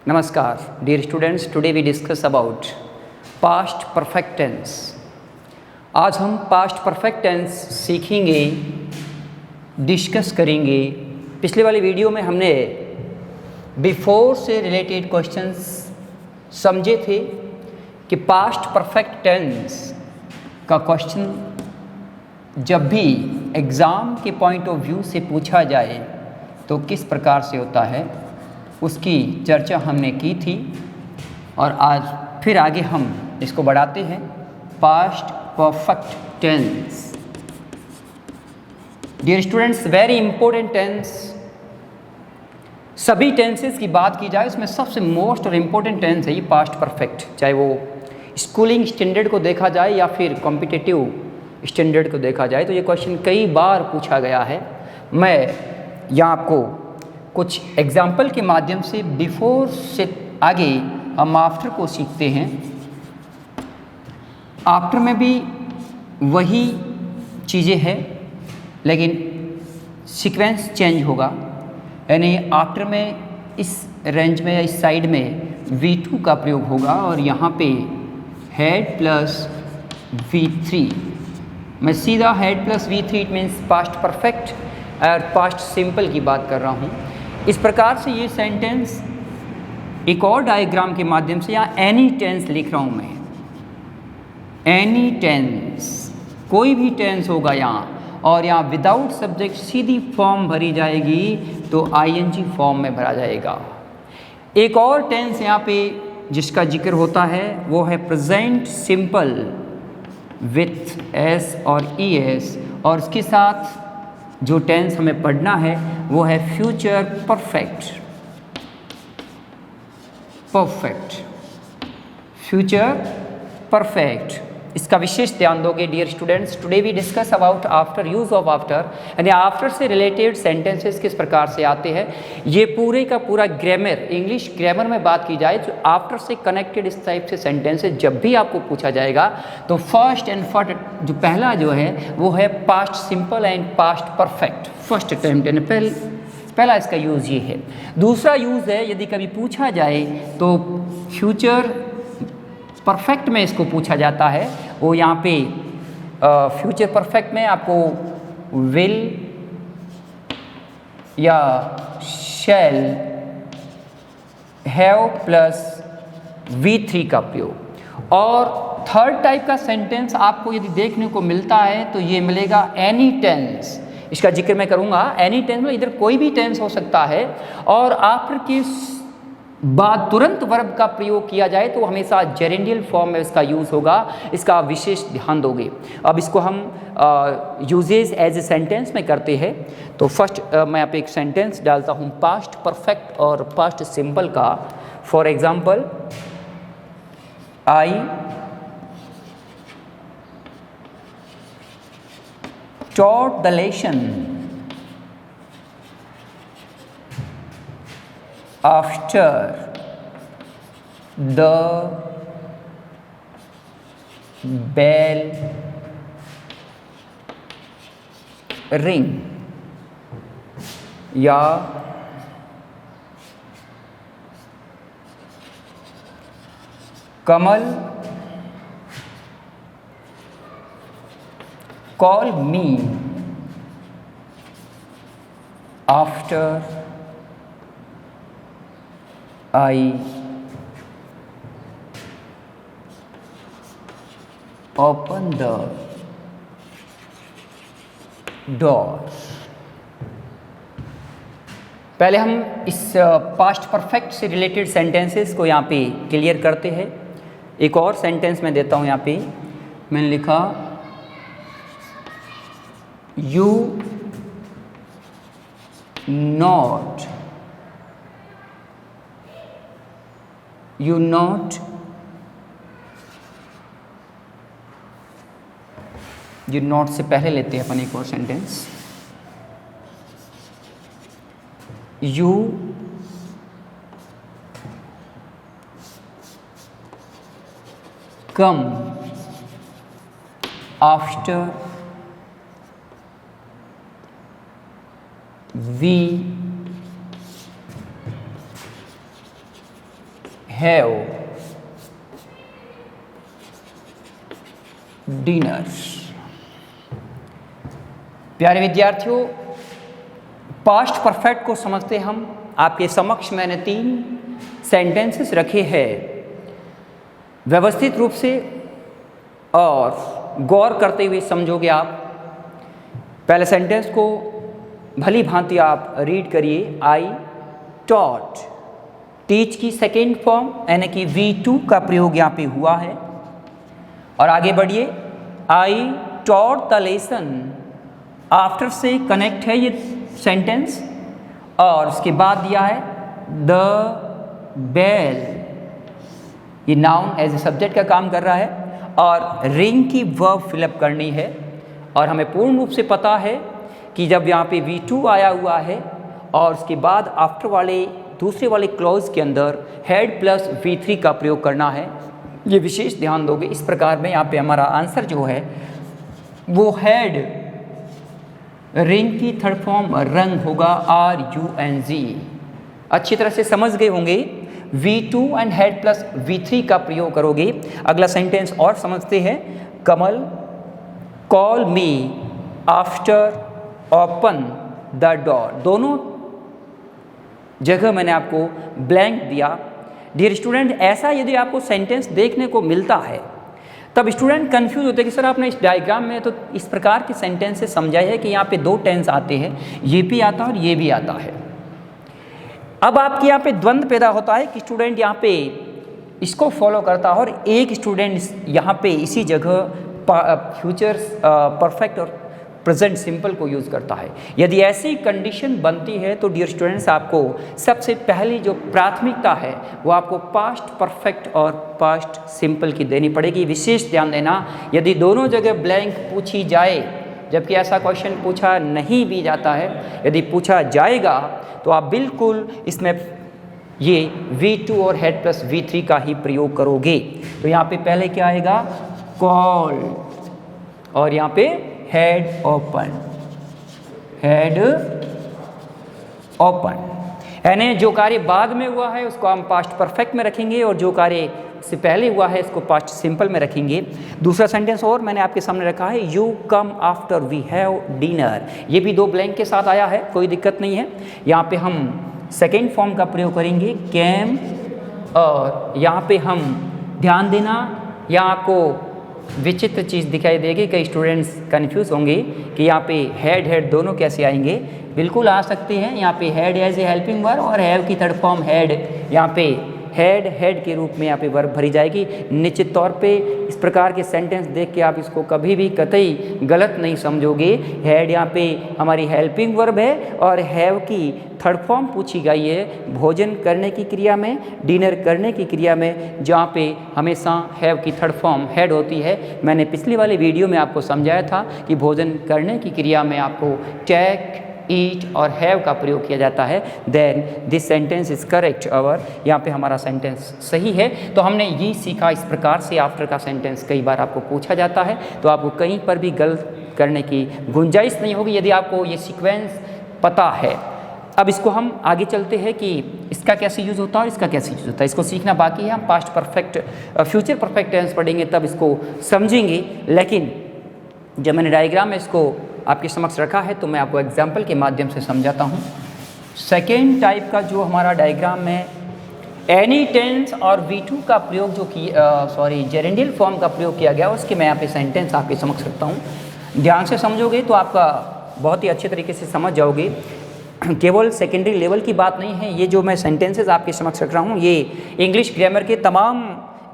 Namaskar, dear students. Today we discuss about past perfect tense. आज हम past perfect tense सीखेंगे, discuss करेंगे। पिछले वाली वीडियो में हमने बिफोर से रिलेटेड क्वेश्चंस समझे थे कि पास्ट परफेक्ट टेंस का क्वेश्चन जब भी एग्ज़ाम के पॉइंट ऑफ व्यू से पूछा जाए तो किस प्रकार से होता है, उसकी चर्चा हमने की थी। और आज फिर आगे हम इसको बढ़ाते हैं। Past perfect tense, dear students, very important tense. सभी टेंसेस की बात की जाए उसमें सबसे मोस्ट और इम्पोर्टेंट टेंस है ये पास्ट परफेक्ट। चाहे वो स्कूलिंग स्टैंडर्ड को देखा जाए या फिर कॉम्पिटिटिव स्टैंडर्ड को देखा जाए तो ये क्वेश्चन कई बार पूछा गया है। मैं यहाँ आपको कुछ एग्जाम्पल के माध्यम से बिफोर से आगे हम आफ्टर को सीखते हैं। आफ्टर में भी वही चीज़ें हैं लेकिन सीक्वेंस चेंज होगा, यानी आफ्टर में इस रेंज में या इस साइड में V2 का प्रयोग होगा और यहाँ पे हेड प्लस V3। मैं सीधा head plus V3 it means past perfect और पास्ट सिंपल की बात कर रहा हूँ। इस प्रकार से ये सेंटेंस एक और डायग्राम के माध्यम से यहाँ एनी टेंस लिख रहा हूँ मैं। एनी टेंस, कोई भी टेंस होगा यहाँ, और यहाँ विदाउट सब्जेक्ट सीधी फॉर्म भरी जाएगी तो ING फॉर्म में भरा जाएगा। एक और टेंस यहाँ पे जिसका जिक्र होता है वो है प्रेजेंट सिंपल विथ S और ES, और इसके साथ जो टेंस हमें पढ़ना है वो है फ्यूचर परफेक्ट। फ्यूचर परफेक्ट, इसका विशेष ध्यान दोगे dear students. Today we discuss about after, use of after, यानी आफ्टर से रिलेटेड सेंटेंसेस किस प्रकार से आते हैं। ये पूरे का पूरा ग्रामर, इंग्लिश ग्रामर में बात की जाए तो आफ्टर से कनेक्टेड इस टाइप से सेंटेंसेस जब भी आपको पूछा जाएगा तो फर्स्ट एंड फर्स्ट जो पहला जो है वो है past simple and past perfect. First attempt यानी पहला इसका यूज़ ये है। दूसरा यूज़ है यदि कभी पूछा जाए तो फ्यूचर परफेक्ट में इसको पूछा जाता है, वो यहाँ पे फ्यूचर परफेक्ट में आपको विल या शैल हैव प्लस V3 का प्रयोग। और थर्ड टाइप का सेंटेंस आपको यदि देखने को मिलता है तो ये मिलेगा एनी टेंस। इसका जिक्र मैं करूँगा। एनी टेंस में इधर कोई भी टेंस हो सकता है और आफ्टर के बाद तुरंत वर्ब का प्रयोग किया जाए तो हमेशा जेरेंडियल फॉर्म में इसका यूज़ होगा। इसका विशेष ध्यान दोगे। अब इसको हम यूजेज एज ए सेंटेंस में करते हैं। तो फर्स्ट मैं यहाँ पे एक सेंटेंस डालता हूँ पास्ट परफेक्ट और पास्ट सिंपल का। For example, I taught the lesson after the bell ring, या कमल call me after I open the door। पहले हम इस पास्ट परफेक्ट से रिलेटेड सेंटेंसेस को यहाँ पे क्लियर करते हैं। एक और सेंटेंस मैं देता हूँ। यहाँ पे मैंने लिखा You not से पहले लेते हैं अपन एक और sentence. You come after we have dinner. प्यारे विद्यार्थियों, पास्ट परफेक्ट को समझते हम आपके समक्ष मैंने 3 सेंटेंसेस रखे हैं। व्यवस्थित रूप से और गौर करते हुए समझोगे आप। पहले सेंटेंस को भली भांति आप रीड करिए। आई टॉट, टीच की सेकेंड फॉर्म यानी कि V2 का प्रयोग यहाँ पे हुआ है। और आगे बढ़िए, I taught the lesson, after से कनेक्ट है ये सेंटेंस, और उसके बाद दिया है द बेल, ये नाउन एज ए सब्जेक्ट का काम कर रहा है, और रिंग की वर्ब फिलअप करनी है। और हमें पूर्ण रूप से पता है कि जब यहाँ पे V2 आया हुआ है और उसके बाद आफ्टर वाले दूसरे वाले क्लॉज के अंदर हेड प्लस V3 का प्रयोग करना है, ये विशेष ध्यान दोगे। इस प्रकार में यहाँ पे हमारा आंसर जो है वो हेड रिंग की थर्ड फॉर्म रंग होगा, RUNG। अच्छी तरह से समझ गए होंगे। V2 and head plus V3 का प्रयोग करोगे। अगला सेंटेंस और समझते हैं। Kamal call me after open the door. दोनों जगह मैंने आपको ब्लैंक दिया। डियर स्टूडेंट, ऐसा यदि आपको सेंटेंस देखने को मिलता है तब स्टूडेंट कंफ्यूज होते हैं कि सर आपने इस डायग्राम में तो इस प्रकार के सेंटेंस से समझाया है कि यहाँ पे 2 टेंस आते हैं, ये भी आता है और ये भी आता है। अब आपके यहाँ पे द्वंद्व पैदा होता है कि स्टूडेंट यहाँ पे इसको फॉलो करता है और एक स्टूडेंट यहाँ पे इसी जगह फ्यूचर परफेक्ट और प्रेजेंट सिंपल को यूज़ करता है। यदि ऐसी कंडीशन बनती है तो डियर स्टूडेंट्स, आपको सबसे पहली जो प्राथमिकता है वो आपको पास्ट परफेक्ट और पास्ट सिंपल की देनी पड़ेगी। विशेष ध्यान देना, यदि दोनों जगह ब्लैंक पूछी जाए, जबकि ऐसा क्वेश्चन पूछा नहीं भी जाता है, यदि पूछा जाएगा तो आप बिल्कुल इसमें ये V2 और हेड प्लस V3 का ही प्रयोग करोगे। तो यहाँ पे पहले क्या आएगा? कॉल, और यहाँ पे हेड ओपन, हेड ओपन। यानी जो कार्य बाद में हुआ है उसको हम पास्ट परफेक्ट में रखेंगे और जो कार्य से पहले हुआ है इसको पास्ट सिंपल में रखेंगे। दूसरा सेंटेंस और मैंने आपके सामने रखा है, you come after we have dinner. ये भी 2 ब्लैंक के साथ आया है, कोई दिक्कत नहीं है। यहाँ पे हम सेकेंड फॉर्म का प्रयोग करेंगे कैम, और यहाँ पे हम ध्यान देना, यहाँ आपको विचित्र चीज़ दिखाई देगी। कई स्टूडेंट्स कंफ्यूज होंगे कि यहाँ पे हेड हेड दोनों कैसे आएंगे। बिल्कुल आ सकते हैं। यहाँ पे had as a helping verb और हैव की थर्ड फॉर्म हेड, यहाँ पे हेड हेड के रूप में यहाँ पे वर्ब भरी जाएगी। निश्चित तौर पे इस प्रकार के सेंटेंस देख के आप इसको कभी भी कतई गलत नहीं समझोगे। हेड यहाँ पे हमारी हेल्पिंग वर्ब है और हैव की थर्ड फॉर्म पूछी गई है भोजन करने की क्रिया में, डिनर करने की क्रिया में, जहाँ पे हमेशा हैव की थर्ड फॉर्म हेड होती है। मैंने पिछली वाली वीडियो में आपको समझाया था कि भोजन करने की क्रिया में आपको टेक, ईट और हैव का प्रयोग किया जाता है। Then this sentence is correct. और यहाँ पे हमारा सेंटेंस सही है। तो हमने ये सीखा, इस प्रकार से आफ्टर का सेंटेंस कई बार आपको पूछा जाता है तो आपको कहीं पर भी गलत करने की गुंजाइश नहीं होगी यदि आपको ये सीक्वेंस पता है। अब इसको हम आगे चलते हैं कि इसका कैसे यूज़ होता है और इसका कैसे यूज़ होता है। इसको सीखना बाकी है। हम past perfect future perfect tense पढ़ेंगे तब इसको समझेंगे। लेकिन जब मैंने डायग्राम में इसको आपके समक्ष रखा है तो मैं आपको एग्जाम्पल के माध्यम से समझाता हूँ। सेकेंड टाइप का जो हमारा डायग्राम में एनी टेंस और V2 का प्रयोग जो जेरेंडियल फॉर्म का प्रयोग किया गया, उसके मैं यहाँ पे सेंटेंस आपके समक्ष रखता हूँ। ध्यान से समझोगे तो आपका बहुत ही अच्छे तरीके से समझ जाओगे। केवल सेकेंडरी लेवल की बात नहीं है। ये जो मैं सेंटेंसेस आपके समक्ष रख रहा हूँ ये इंग्लिश ग्रामर के तमाम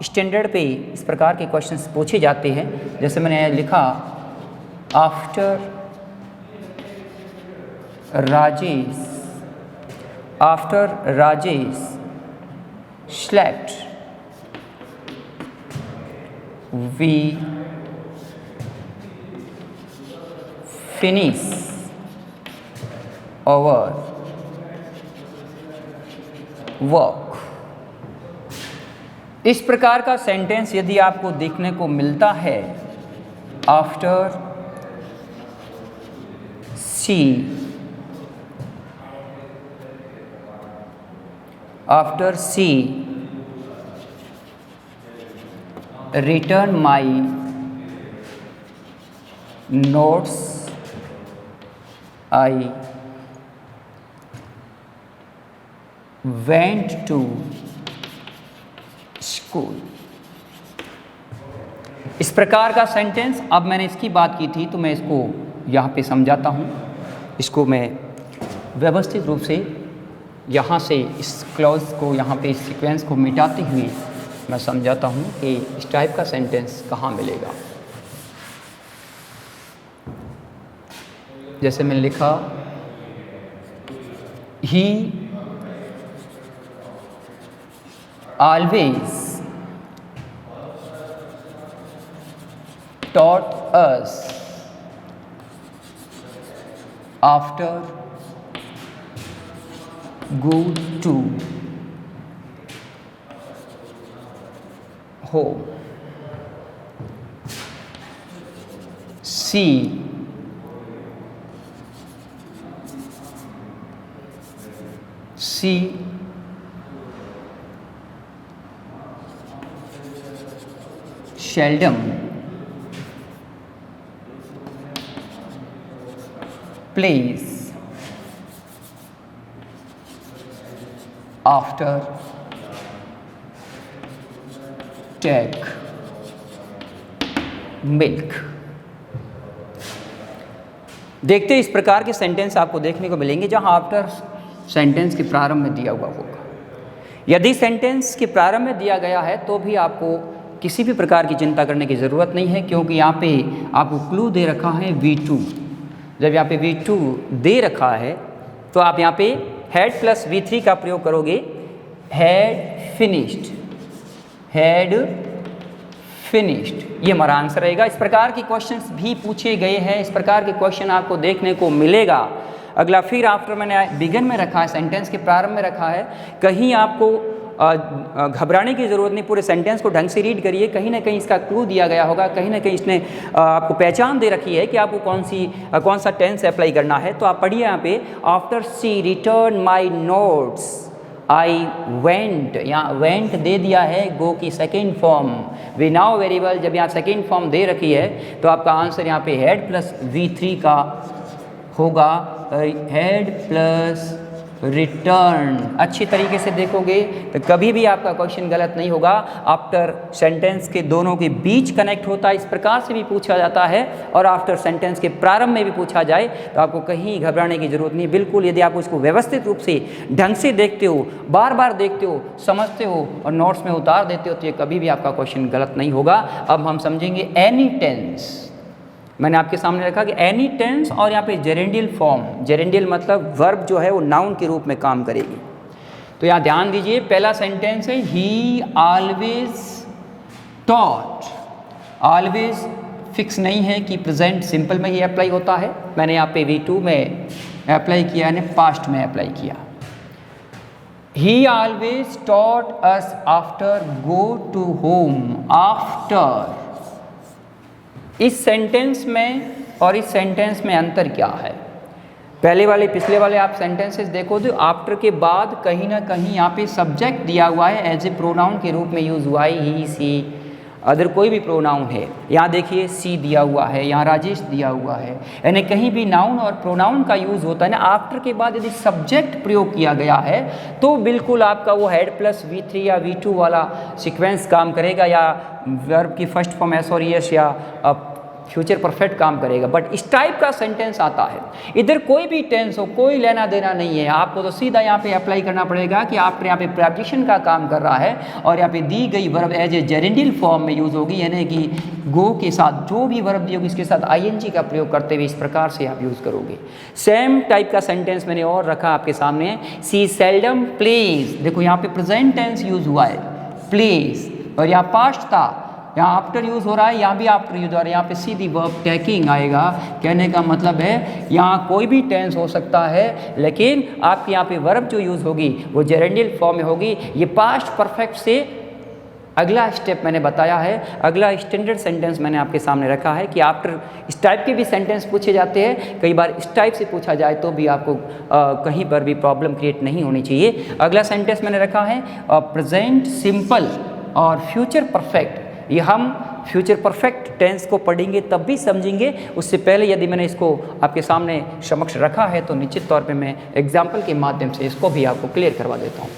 स्टैंडर्ड पे इस प्रकार के क्वेश्चंस पूछे जाते हैं। जैसे मैंने लिखा, after Rajesh slept we finish our work. इस प्रकार का सेंटेंस यदि आपको देखने को मिलता है, after she return my notes, I went to school. इस प्रकार का सेंटेंस, अब मैंने इसकी बात की थी तो मैं इसको यहाँ पे समझाता हूँ। इसको मैं व्यवस्थित रूप से यहाँ से इस क्लॉज को, यहाँ पे इस सीक्वेंस को मिटाते हुए मैं समझाता हूँ कि इस टाइप का सेंटेंस कहाँ मिलेगा। जैसे मैंने लिखा, ही always taught us after go to home. See seldom plays after take milk। देखते हैं इस प्रकार के सेंटेंस आपको देखने को मिलेंगे जहां आफ्टर सेंटेंस के प्रारंभ में दिया हुआ होगा। यदि सेंटेंस के प्रारंभ में दिया गया है तो भी आपको किसी भी प्रकार की चिंता करने की ज़रूरत नहीं है, क्योंकि यहाँ पे आपको क्लू दे रखा है V2। जब यहाँ पे V2 दे रखा है तो आप यहाँ पे हैड प्लस V3 का प्रयोग करोगे। हैड फिनिश्ड, ये हमारा आंसर रहेगा। इस प्रकार के क्वेश्चंस भी पूछे गए हैं, इस प्रकार के क्वेश्चन आपको देखने को मिलेगा। अगला फिर आफ्टर मैंने बिगिन में रखा है, सेंटेंस के प्रारंभ में रखा है। कहीं आपको घबराने की ज़रूरत नहीं, पूरे सेंटेंस को ढंग से रीड करिए। कहीं ना कहीं इसका क्लू दिया गया होगा, कहीं ना कहीं इसने आपको पहचान दे रखी है कि आपको कौन सा टेंस अप्लाई करना है। तो आप पढ़िए यहाँ पे, after she return my notes I went, यहाँ वेंट दे दिया है गो की second form. We now variable जब यहाँ सेकेंड फॉर्म दे रखी है तो आपका आंसर यहाँ पे हैड प्लस V3 का होगा। Had plus return. अच्छी तरीके से देखोगे तो कभी भी आपका क्वेश्चन गलत नहीं होगा। आफ्टर सेंटेंस के दोनों के बीच कनेक्ट होता है, इस प्रकार से भी पूछा जाता है, और आफ्टर सेंटेंस के प्रारंभ में भी पूछा जाए तो आपको कहीं घबराने की जरूरत नहीं। बिल्कुल, यदि आप उसको व्यवस्थित रूप से ढंग से देखते हो, बार बार देखते हो, समझते हो और नोट्स में उतार देते हो तो ये कभी भी आपका क्वेश्चन गलत नहीं होगा। अब हम समझेंगे एनी टेंस। मैंने आपके सामने रखा कि एनी टेंस और यहाँ पे जेरेंडियल फॉर्म, जेरेंडियल मतलब वर्ब जो है वो नाउन के रूप में काम करेगी। तो यहाँ ध्यान दीजिए, पहला सेंटेंस है ही ऑलवेज टॉट। ऑलवेज फिक्स नहीं है कि प्रेजेंट सिंपल में ही अप्लाई होता है। मैंने यहाँ पे V2 में अप्लाई किया, यानी पास्ट में अप्लाई किया। He always taught us after go to home. After, इस सेंटेंस में और इस सेंटेंस में अंतर क्या है? पहले वाले पिछले वाले आप सेंटेंसेस देखो तो आफ्टर के बाद कहीं ना कहीं यहाँ पे सब्जेक्ट दिया हुआ है, एज ए प्रोनाउन के रूप में यूज़ हुआ है। ही, सी, अदर कोई भी प्रोनाउन है। यहाँ देखिए सी दिया हुआ है, यहाँ राजेश दिया हुआ है, यानी कहीं भी नाउन और प्रोनाउन का यूज़ होता है ना। आफ्टर के बाद यदि सब्जेक्ट प्रयोग किया गया है तो बिल्कुल आपका वो हेड प्लस V3 या V2 वाला सीक्वेंस काम करेगा, या वर्ब की फर्स्ट फॉर्म एस और एस या फ्यूचर परफेक्ट काम करेगा। बट इस टाइप का सेंटेंस आता है, इधर कोई भी टेंस हो, कोई लेना देना नहीं है। आपको तो सीधा यहाँ पे अप्लाई करना पड़ेगा कि आप यहाँ पे प्रेपोजिशन का काम कर रहा है और यहाँ पे दी गई वर्ब एज ए जेरेंडियल फॉर्म में यूज़ होगी, यानी कि गो के साथ जो भी वर्ब दी होगी इसके साथ ING का प्रयोग करते हुए इस प्रकार से आप यूज़ करोगे। सेम टाइप का सेंटेंस मैंने और रखा आपके सामने, सी सेल्डम प्लेज। देखो यहाँ पे प्रेजेंट टेंस यूज़ हुआ है, प्लेज, और यहाँ पास्ट था, यहाँ आफ्टर यूज़ हो रहा है, यहाँ भी आफ्टर यूज़ हो रहा है। यहाँ पे सीधी वर्ब टेकिंग आएगा। कहने का मतलब है यहाँ कोई भी टेंस हो सकता है, लेकिन आपके यहाँ पे वर्ब जो यूज़ होगी वो जेरेंडियल फॉर्म में होगी। ये पास्ट परफेक्ट से अगला स्टेप मैंने बताया है, अगला स्टैंडर्ड सेंटेंस मैंने आपके सामने रखा है कि आफ्टर इस टाइप के भी सेंटेंस पूछे जाते हैं। कई बार इस टाइप से पूछा जाए तो भी आपको कहीं पर भी प्रॉब्लम क्रिएट नहीं होनी चाहिए। अगला सेंटेंस मैंने रखा है प्रेजेंट सिंपल और फ्यूचर परफेक्ट। ये हम फ्यूचर परफेक्ट टेंस को पढ़ेंगे तब भी समझेंगे। उससे पहले यदि मैंने इसको आपके सामने समक्ष रखा है तो निश्चित तौर पे मैं एग्जाम्पल के माध्यम से इसको भी आपको क्लियर करवा देता हूँ।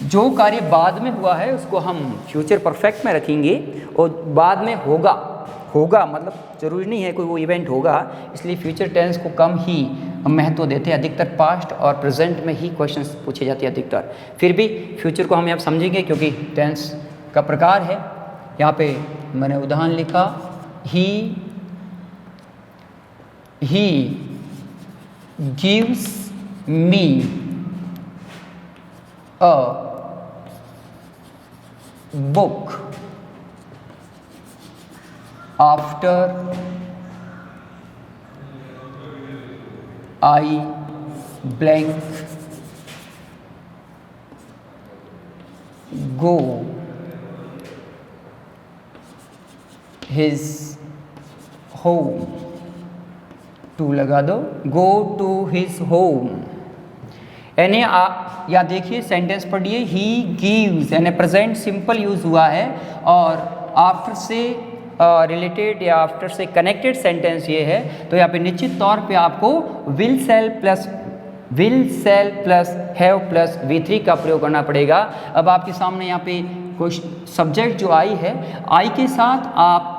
जो कार्य बाद में हुआ है उसको हम फ्यूचर परफेक्ट में रखेंगे और बाद में होगा मतलब ज़रूरी नहीं है कोई वो इवेंट होगा, इसलिए फ्यूचर टेंस को कम ही महत्व देते हैं। अधिकतर पास्ट और प्रेजेंट में ही क्वेश्चंस पूछे जाते हैं अधिकतर। फिर भी फ्यूचर को हम यहाँ समझेंगे क्योंकि टेंस का प्रकार है। यहाँ पे मैंने उदाहरण लिखा, he gives me a book after I blank go his home to लगा दो, गो टू हिज होम। यानी या देखिए सेंटेंस पढ़िए, ही गिव्स यानी प्रेजेंट सिंपल यूज हुआ है और आफ्टर से रिलेटेड या आफ्टर से कनेक्टेड सेंटेंस ये है, तो यहाँ पे निश्चित तौर पे आपको will shall plus have plus V3 का प्रयोग करना पड़ेगा। अब आपके सामने यहाँ पे कोई सब्जेक्ट जो आई है, आई के साथ आप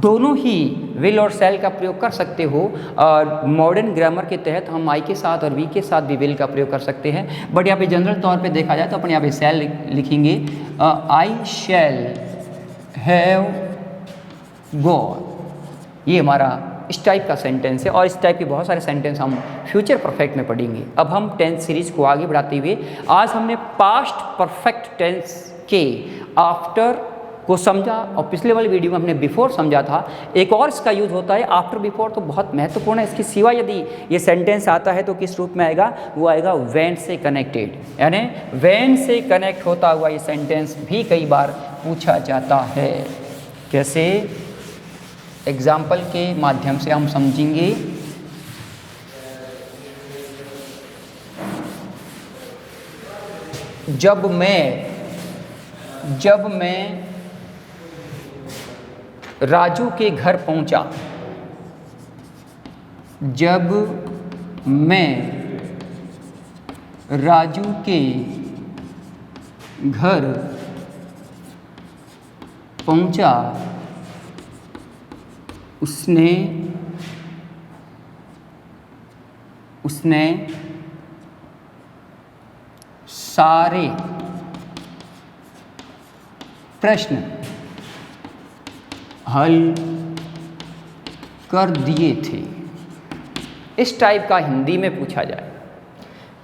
दोनों ही विल और सेल का प्रयोग कर सकते हो और मॉडर्न ग्रामर के तहत हम आई के साथ और वी के साथ भी विल का प्रयोग कर सकते हैं। बट यहाँ पे जनरल तौर पे देखा जाए तो अपन यहाँ पे सेल लिखेंगे, आई शैल हैव गॉन। ये हमारा इस टाइप का सेंटेंस है और इस टाइप के बहुत सारे सेंटेंस हम फ्यूचर परफेक्ट में पढ़ेंगे। अब हम टेंस सीरीज को आगे बढ़ाते हुए आज हमने पास्ट परफेक्ट टेंस के आफ्टर को समझा और पिछले वाली वीडियो में हमने बिफोर समझा था। एक और इसका यूज होता है आफ्टर बिफोर, तो बहुत महत्वपूर्ण है। इसके सिवा यदि ये सेंटेंस आता है तो किस रूप में आएगा, वो आएगा व्हेन से कनेक्टेड, यानी व्हेन से कनेक्ट होता हुआ ये सेंटेंस भी कई बार पूछा जाता है। कैसे, एग्जाम्पल के माध्यम से हम समझेंगे। जब मैं राजू के घर पहुंचा, जब मैं राजू के घर पहुंचा, उसने सारे प्रश्न हल कर दिए थे। इस टाइप का हिंदी में पूछा जाए,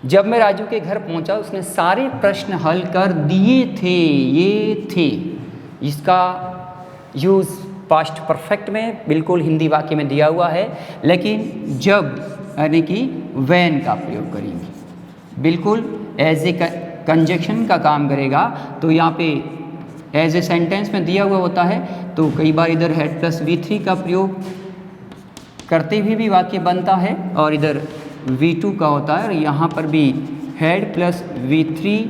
जब मैं राजू के घर पहुंचा उसने सारे प्रश्न हल कर दिए थे, ये थे। इसका यूज़ पास्ट परफेक्ट में बिल्कुल हिंदी वाक्य में दिया हुआ है, लेकिन जब यानी कि व्हेन का प्रयोग करेंगे बिल्कुल एज ए कंजक्शन का काम करेगा। तो यहाँ पे एज ए सेंटेंस में दिया हुआ होता है तो कई बार इधर हेड प्लस V3 का प्रयोग करते हुए भी वाक्य बनता है और इधर V2 का होता है और यहाँ पर भी हेड प्लस V3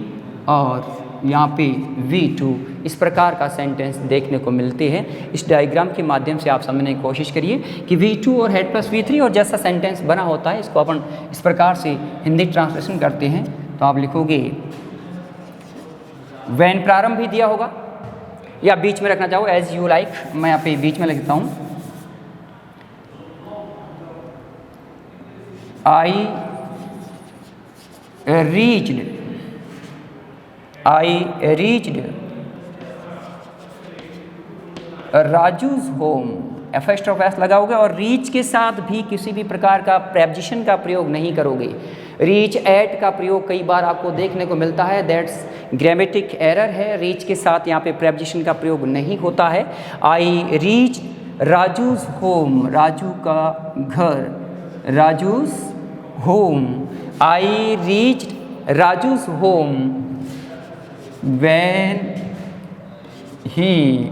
और यहाँ पे V2, इस प्रकार का सेंटेंस देखने को मिलते हैं। इस डायग्राम के माध्यम से आप समझने की कोशिश करिए कि V2 और हेड प्लस V3 और जैसा सेंटेंस बना होता है इसको अपन इस प्रकार से हिंदी ट्रांसलेशन करते हैं। तो आप लिखोगे व्हेन प्रारंभ भी दिया होगा या बीच में रखना चाहो एज यू लाइक, मैं यहाँ पे बीच में लिखता हूँ। I reached Raju's home, first of S लगाओगे और रीच के साथ भी किसी भी प्रकार का प्रेपोजिशन का प्रयोग नहीं करोगे। रीच एट का प्रयोग कई बार आपको देखने को मिलता है, दैट्स ग्रामेटिक एरर है। रीच के साथ यहाँ पे प्रेपोजिशन का प्रयोग नहीं होता है। I reach Raju's home, Raju का घर, Raju's home. I reach Raju's home when he,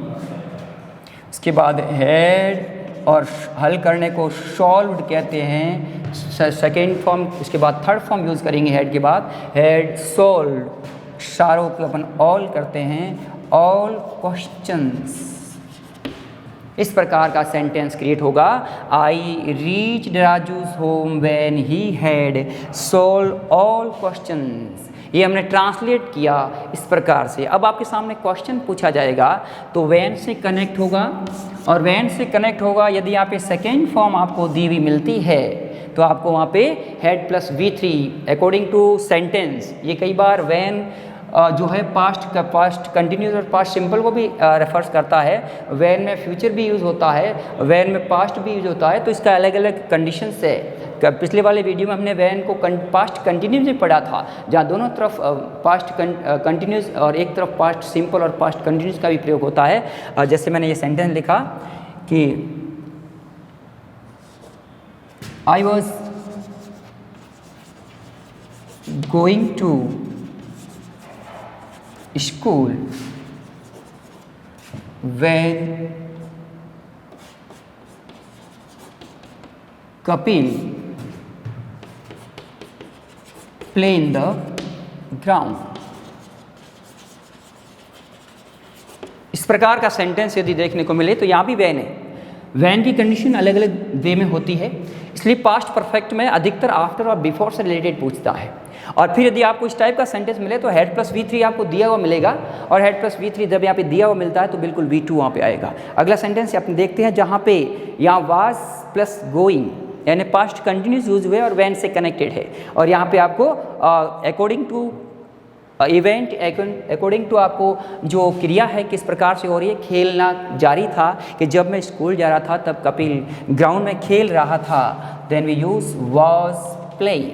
उसके बाद हेड और हल करने को सॉल्व्ड कहते हैं, सेकेंड फॉर्म। उसके बाद थर्ड फॉर्म यूज़ करेंगे हेड के बाद, हेड सॉल्व्ड। सारों को अपन ऑल करते हैं ऑल क्वेश्चंस। इस प्रकार का सेंटेंस क्रिएट होगा। I reached Raju's home when he had solve all questions. ये हमने ट्रांसलेट किया इस प्रकार से। अब आपके सामने क्वेश्चन पूछा जाएगा तो व्हेन से कनेक्ट होगा, और व्हेन से कनेक्ट होगा यदि यहाँ पे सेकेंड फॉर्म आपको दी हुई मिलती है तो आपको वहाँ पे had plus V3 according to sentence. ये कई बार व्हेन जो है पास्ट कंटिन्यूस और पास्ट सिंपल को भी रेफर्स करता है। व्हेन में फ्यूचर भी यूज़ होता है, व्हेन में पास्ट भी यूज़ होता है, तो इसका अलग अलग कंडीशंस है। पिछले वाले वीडियो में हमने व्हेन को पास्ट कंटिन्यूस में पढ़ा था, जहाँ दोनों तरफ पास्ट कंटिन्यूस और एक तरफ पास्ट सिंपल और पास्ट कंटिन्यूस का भी प्रयोग होता है। जैसे मैंने ये सेंटेंस लिखा कि I was going to school when Kapil play in the ground। इस प्रकार का सेंटेंस यदि देखने को मिले तो यहाँ भी वैन है। वैन की कंडीशन अलग अलग वे में होती है, इसलिए पास्ट परफेक्ट में अधिकतर आफ्टर और बिफोर से रिलेटेड पूछता है। और फिर यदि आपको इस टाइप का सेंटेंस मिले तो हेड प्लस V3 आपको दिया हुआ मिलेगा, और हेड प्लस V3 जब यहाँ पे दिया हुआ मिलता है तो बिल्कुल V2 वहाँ पे आएगा। अगला सेंटेंस अपने देखते हैं जहाँ पे यहाँ वाज प्लस गोइंग यानी पास्ट कंटिन्यूस यूज हुए और वैन से कनेक्टेड है, और यहाँ पे आपको according to event according to आपको जो क्रिया है किस प्रकार से हो रही है। खेलना जारी था कि जब मैं स्कूल जा रहा था तब कपिल ग्राउंड में खेल रहा था। Then we use was playing,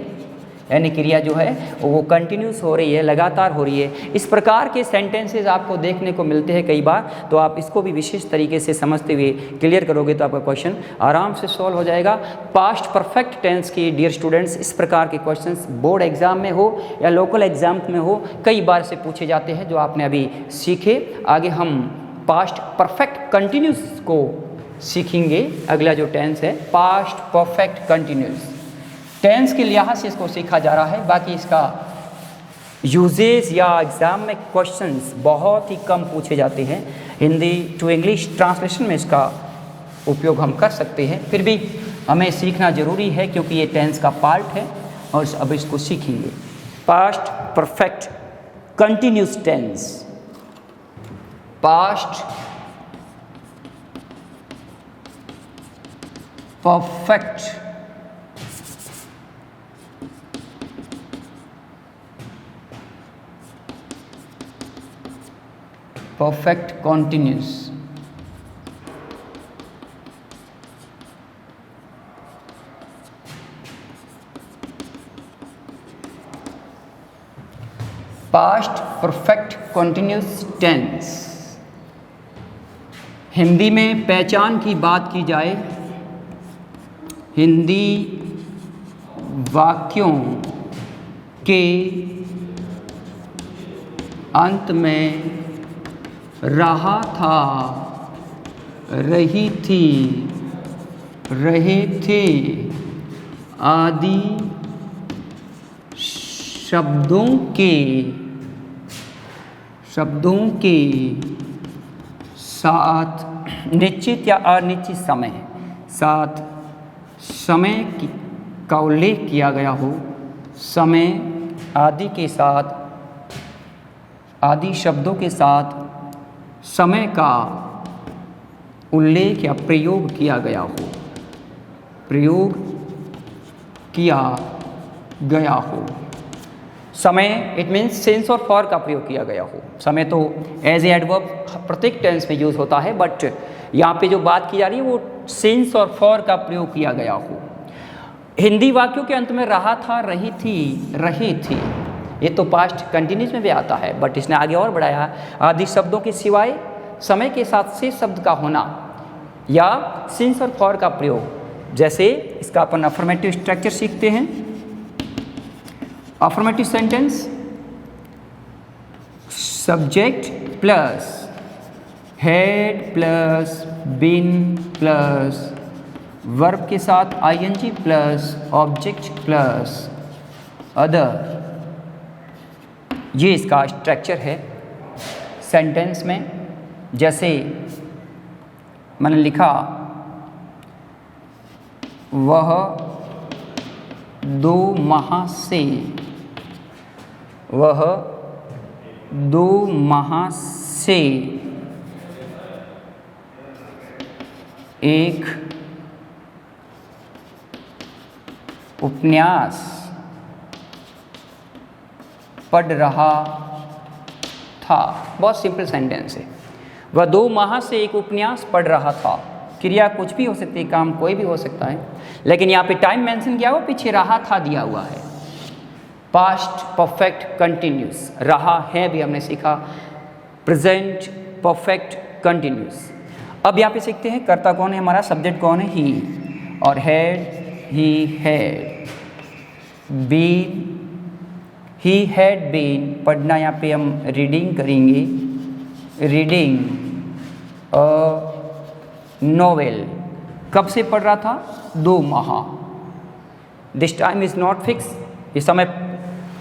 यानी क्रिया जो है वो कंटिन्यूस हो रही है, लगातार हो रही है। इस प्रकार के सेंटेंसेस आपको देखने को मिलते हैं कई बार, तो आप इसको भी विशेष तरीके से समझते हुए क्लियर करोगे तो आपका क्वेश्चन आराम से सॉल्व हो जाएगा। पास्ट परफेक्ट टेंस की डियर स्टूडेंट्स इस प्रकार के क्वेश्चंस बोर्ड एग्जाम में हो या लोकल एग्जाम में हो कई बार से पूछे जाते हैं, जो आपने अभी सीखे। आगे हम पास्ट परफेक्ट कंटिन्यूस को सीखेंगे। अगला जो टेंस है पास्ट परफेक्ट कंटिन्यूस, टेंस के लिहाज से इसको सीखा जा रहा है। बाकी इसका यूजेस या एग्ज़ाम में क्वेश्चंस बहुत ही कम पूछे जाते हैं। हिंदी टू इंग्लिश ट्रांसलेशन में इसका उपयोग हम कर सकते हैं, फिर भी हमें सीखना ज़रूरी है क्योंकि ये टेंस का पार्ट है और अब इसको सीखेंगे। Past perfect continuous tense, past perfect perfect continuous, past perfect continuous tense। Hindi में पहचान की बात की जाए, हिंदी वाक्यों के अंत में रहा था, रही थी, रहे थे आदि शब्दों के साथ निश्चित या अनिश्चित समय साथ समय का उल्लेख किया गया हो, समय आदि के साथ आदि शब्दों के साथ समय का उल्लेख या प्रयोग किया गया हो, प्रयोग किया गया हो। समय इट मीन्स सेंस और फॉर का प्रयोग किया गया हो। समय तो एज ए एडवर्ब प्रत्येक टेंस में यूज होता है, बट यहाँ पे जो बात की जा रही है वो सेंस और फॉर का प्रयोग किया गया हो। हिंदी वाक्यों के अंत में रहा था, रही थी, रहे थे, ये तो पास्ट कंटिन्यूस में भी आता है, बट इसने आगे और बढ़ाया आदि शब्दों के सिवाय समय के साथ से शब्द का होना या सिंस और फॉर का प्रयोग। जैसे इसका अपन अफर्मेटिव स्ट्रक्चर सीखते हैं। Affirmative sentence subject plus had plus been plus verb के साथ ING plus object plus other, ये इसका स्ट्रक्चर है। सेंटेंस में, जैसे मैंने लिखा वह 2 माह से, वह 2 माह से एक उपन्यास पढ़ रहा था। बहुत सिंपल सेंटेंस है। वह 2 माह से एक उपन्यास पढ़ रहा था। क्रिया कुछ भी हो सकती है, काम कोई भी हो सकता है, लेकिन यहाँ पे टाइम मेंशन किया हुआ, पीछे रहा था दिया हुआ है। पास्ट परफेक्ट कंटिन्यूस, रहा है भी हमने सीखा, प्रेजेंट परफेक्ट कंटिन्यूस। अब यहाँ पे सीखते हैं कर्ता कौन है हमारा, सब्जेक्ट कौन है, ही, और had, he had been, he had been, पढ़ना यहाँ पे हम रीडिंग करेंगे, रीडिंग अ नोवेल। कब से पढ़ रहा था, 2 माह। This time is not fix, ये समय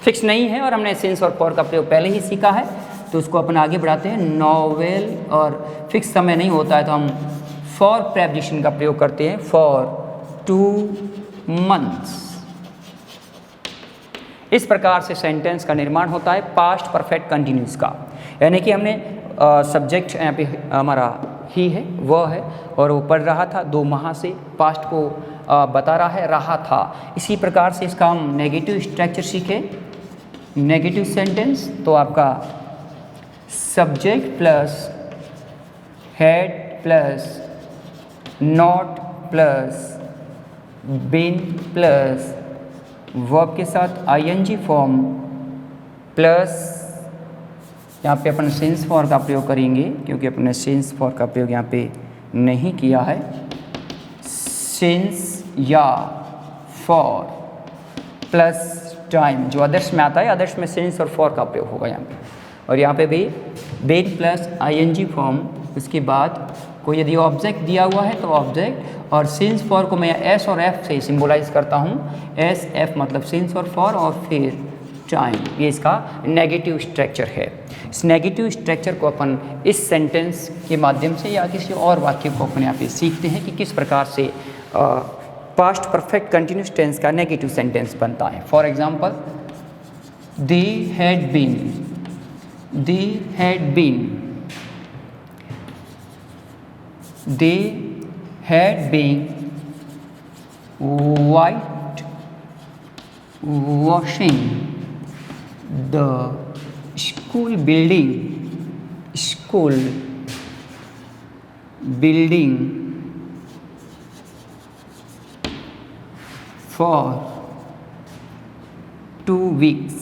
फिक्स नहीं है, और हमने सिंस और फॉर का प्रयोग पहले ही सीखा है, तो उसको अपन आगे बढ़ाते हैं। नोवेल, और फिक्स समय नहीं होता है तो हम फॉर प्रेपोजिशन का प्रयोग करते हैं, फॉर 2 मंथ्स। इस प्रकार से सेंटेंस का निर्माण होता है पास्ट परफेक्ट कंटिन्यूस का, यानी कि हमने सब्जेक्ट यहाँ पे हमारा ही है, वह है, और वो पढ़ रहा था 2 माह से, पास्ट को बता रहा था। इसी प्रकार से इसका हम नेगेटिव स्ट्रक्चर सीखे। नेगेटिव सेंटेंस तो आपका subject plus had plus not plus been plus verb के साथ आईएनजी फॉर्म प्लस यहाँ पे अपन सिंस फॉर का प्रयोग करेंगे, क्योंकि अपने सिंस फॉर का प्रयोग यहाँ पे नहीं किया है। सिंस या फॉर प्लस टाइम, जो आदर्श में आता है, आदर्श में सिंस और फॉर का प्रयोग होगा यहाँ पे, और यहाँ पे भी बीन प्लस आईएनजी फॉर्म। उसके बाद कोई यदि ऑब्जेक्ट दिया हुआ है तो ऑब्जेक्ट, और सिंस फॉर को मैं एस और एफ से सिंबलाइज करता हूँ। एस एफ मतलब सिंस और फॉर, और फिर टाइम। ये इसका नेगेटिव स्ट्रक्चर है। इस नेगेटिव स्ट्रक्चर को अपन इस सेंटेंस के माध्यम से या किसी और वाक्य को अपन यहाँ पे सीखते हैं कि किस प्रकार से पास्ट परफेक्ट कंटिन्यूस टेंस का नेगेटिव सेंटेंस बनता है। For example, they had been, they had been, they had been white washing the school building for 2 weeks।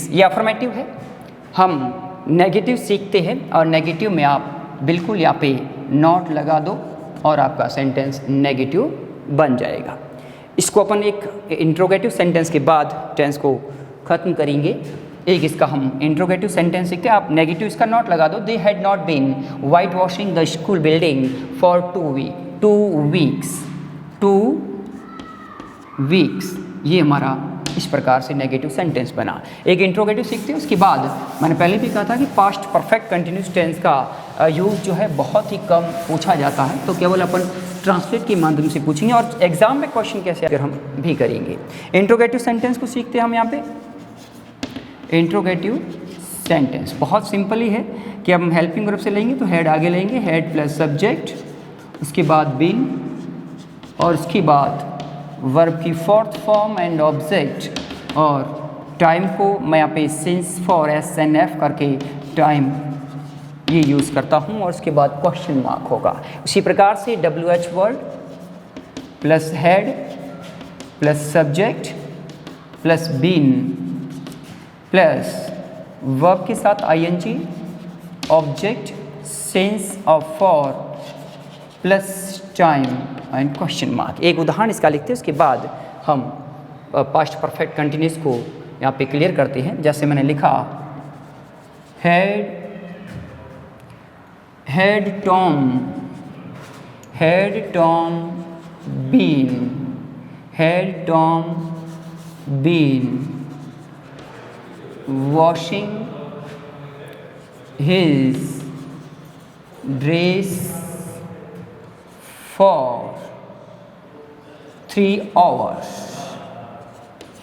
ये अफर्मेटिव है। हम नेगेटिव सीखते हैं, और नेगेटिव में आप बिल्कुल यहाँ पे नॉट लगा दो और आपका सेंटेंस नेगेटिव बन जाएगा। इसको अपन एक इंट्रोगेटिव सेंटेंस के बाद टेंस को ख़त्म करेंगे। एक इसका हम इंट्रोगेटिव सेंटेंस सीखते हैं, आप नेगेटिव इसका नॉट लगा दो। They had not been white washing the school building for 2 weeks. ये हमारा इस प्रकार से नेगेटिव सेंटेंस बना। एक इंट्रोगेटिव सीखते हैं, उसके बाद मैंने पहले भी कहा था कि पास्ट परफेक्ट कंटिन्यूस टेंस का यूज़ जो है बहुत ही कम पूछा जाता है, तो केवल अपन ट्रांसलेट के माध्यम से पूछेंगे, और एग्जाम में क्वेश्चन कैसे अगर हम भी करेंगे। इंट्रोगेटिव सेंटेंस को सीखते हैं हम यहाँ पे। इंट्रोगेटिव सेंटेंस बहुत सिंपल ही है कि हम हेल्पिंग ग्रुप से लेंगे तो हेड आगे लेंगे, हेड प्लस सब्जेक्ट, उसके बाद बीन, और उसके बाद वर्ब की 4th फॉर्म एंड ऑब्जेक्ट, और टाइम को मैं यहाँ पे सिंस फॉर SNF करके टाइम ये यूज़ करता हूँ, और उसके बाद क्वेश्चन मार्क होगा। उसी प्रकार से WH word plus had plus subject plus been plus verb के साथ ING, ऑब्जेक्ट, सिंस और for plus time and question mark. एक उदाहरण इसका लिखते हैं, उसके बाद हम पास्ट परफेक्ट कंटिन्यूस को यहाँ पे क्लियर करते हैं। जैसे मैंने लिखा, had Tom been washing his dress for 3 hours.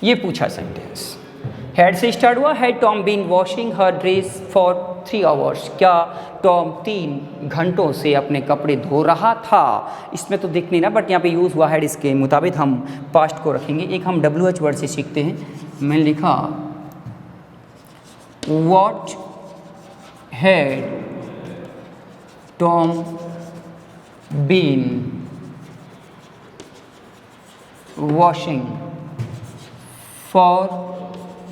ये पूछा सेंटेंस। हैड से स्टार्ट हुआ, had Tom been washing her dress for 3 hours. क्या टॉम 3 घंटों से अपने कपड़े धो रहा था? इसमें तो दिख नहीं ना, बट यहाँ पे यूज़ हुआ हैड, इसके मुताबिक हम पास्ट को रखेंगे। एक हम WH वर्ड से सीखते हैं। मैंने लिखा what had Tom been washing for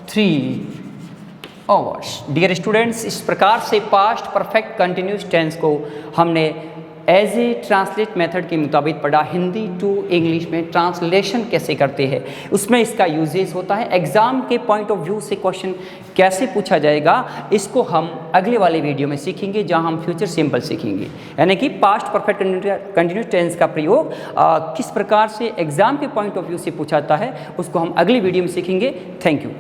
3 hours. Dear students, इस प्रकार से पास्ट परफेक्ट कंटिन्यूस टेंस को हमने एज ए ट्रांसलेट मेथड के मुताबिक पढ़ा। हिंदी टू इंग्लिश में ट्रांसलेशन कैसे करते हैं, उसमें इसका यूजेस होता है। एग्ज़ाम के पॉइंट ऑफ व्यू से क्वेश्चन कैसे पूछा जाएगा, इसको हम अगले वाले वीडियो में सीखेंगे, जहां हम फ्यूचर सिंपल सीखेंगे, यानी कि पास्ट परफेक्ट कंटिन्यूस टेंस का प्रयोग किस प्रकार से एग्ज़ाम के पॉइंट ऑफ व्यू से पूछा जाता है, उसको हम अगली वीडियो में सीखेंगे। Thank you.